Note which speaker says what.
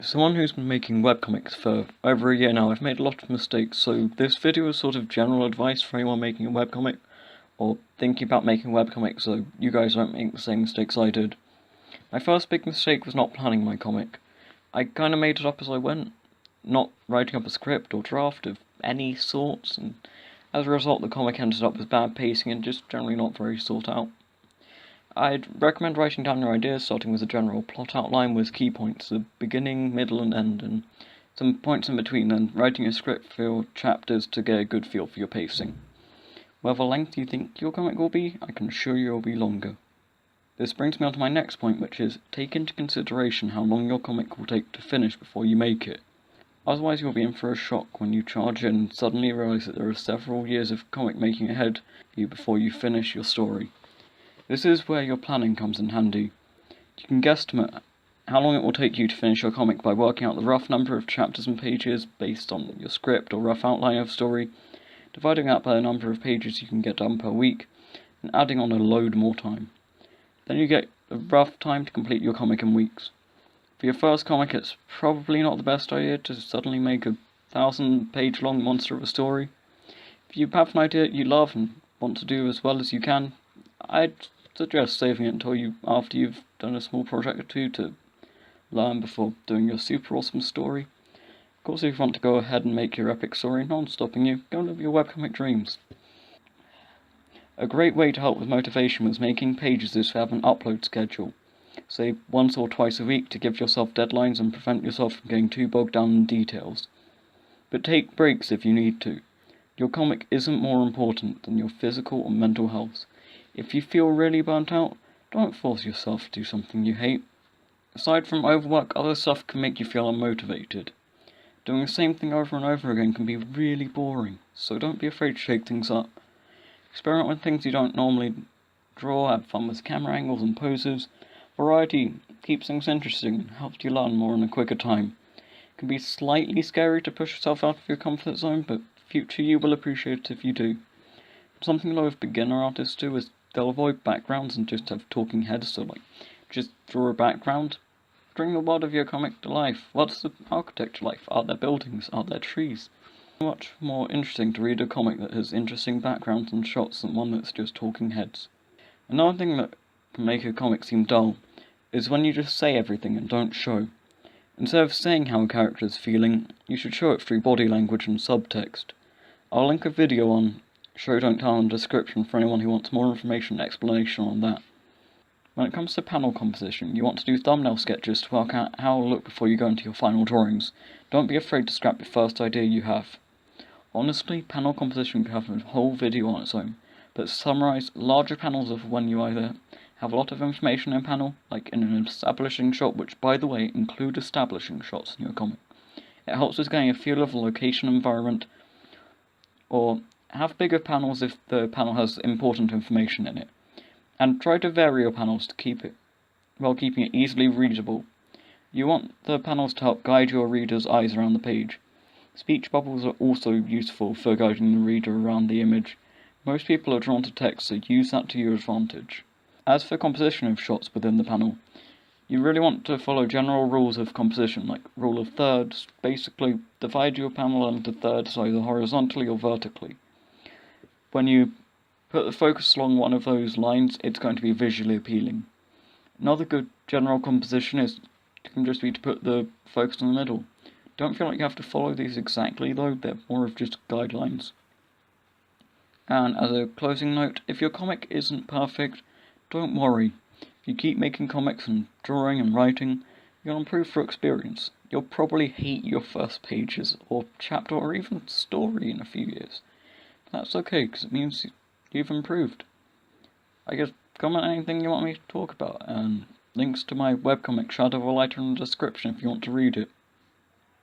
Speaker 1: Someone who's been making webcomics for over a year now, I've made a lot of mistakes, so this video is sort of general advice for anyone making a webcomic, or thinking about making a webcomic so you guys don't make the same mistakes I did. My first big mistake was not planning my comic. I kinda made it up as I went, not writing up a script or draft of any sorts, and as a result the comic ended up with bad pacing and just generally not very thought out. I'd recommend writing down your ideas, starting with a general plot outline with key points, the beginning, middle and end, and some points in between, then writing a script for your chapters to get a good feel for your pacing. Whatever length you think your comic will be, I can assure you it will be longer. This brings me on to my next point, which is take into consideration how long your comic will take to finish before you make it. Otherwise you'll be in for a shock when you charge in and suddenly realise that there are several years of comic making ahead of you before you finish your story. This is where your planning comes in handy. You can guesstimate how long it will take you to finish your comic by working out the rough number of chapters and pages based on your script or rough outline of story, dividing that by the number of pages you can get done per week, and adding on a load more time. Then you get a rough time to complete your comic in weeks. For your first comic, it's probably not the best idea to suddenly make a 1,000-page long monster of a story. If you have an idea you love and want to do as well as you can, I'd suggest saving it until after you've done a small project or two to learn before doing your super awesome story. Of course, if you want to go ahead and make your epic story, no one's stopping you. Go and live your webcomic dreams. A great way to help with motivation with making pages is to have an upload schedule. Say once or twice a week to give yourself deadlines and prevent yourself from getting too bogged down in details. But take breaks if you need to. Your comic isn't more important than your physical or mental health. If you feel really burnt out, don't force yourself to do something you hate. Aside from overwork, other stuff can make you feel unmotivated. Doing the same thing over and over again can be really boring, so don't be afraid to shake things up. Experiment with things you don't normally draw, have fun with camera angles and poses. Variety keeps things interesting and helps you learn more in a quicker time. It can be slightly scary to push yourself out of your comfort zone, but future you will appreciate it if you do. Something a lot of beginner artists do is they'll avoid backgrounds and just have talking heads, so just draw a background. Bring the world of your comic to life. What's the architecture like? Are there buildings? Are there trees? Much more interesting to read a comic that has interesting backgrounds and shots than one that's just talking heads. Another thing that can make a comic seem dull is when you just say everything and don't show. Instead of saying how a character is feeling, you should show it through body language and subtext. I'll link a video on Show Don't Tell in the description for anyone who wants more information and explanation on that. When it comes to panel composition, you want to do thumbnail sketches to work out how it'll look before you go into your final drawings. Don't be afraid to scrap the first idea you have. Honestly, panel composition can have a whole video on its own, but summarise larger panels of when you either have a lot of information in a panel, like in an establishing shot, which by the way include establishing shots in your comic. It helps with getting a feel of the location environment, or have bigger panels if the panel has important information in it, and try to vary your panels to keep it while keeping it easily readable. You want the panels to help guide your reader's eyes around the page. Speech bubbles are also useful for guiding the reader around the image. Most people are drawn to text, so use that to your advantage. As for composition of shots within the panel, you really want to follow general rules of composition, like rule of thirds. Basically, divide your panel into thirds either horizontally or vertically. When you put the focus along one of those lines, it's going to be visually appealing. Another good general composition can just be to put the focus in the middle. Don't feel like you have to follow these exactly though, they're more of just guidelines. And as a closing note, if your comic isn't perfect, don't worry. If you keep making comics and drawing and writing, you'll improve through experience. You'll probably hate your first pages or chapter or even story in a few years. That's okay, because it means you've improved. I guess comment anything you want me to talk about, and links to my webcomic Shadow of a Lighter in the description if you want to read it.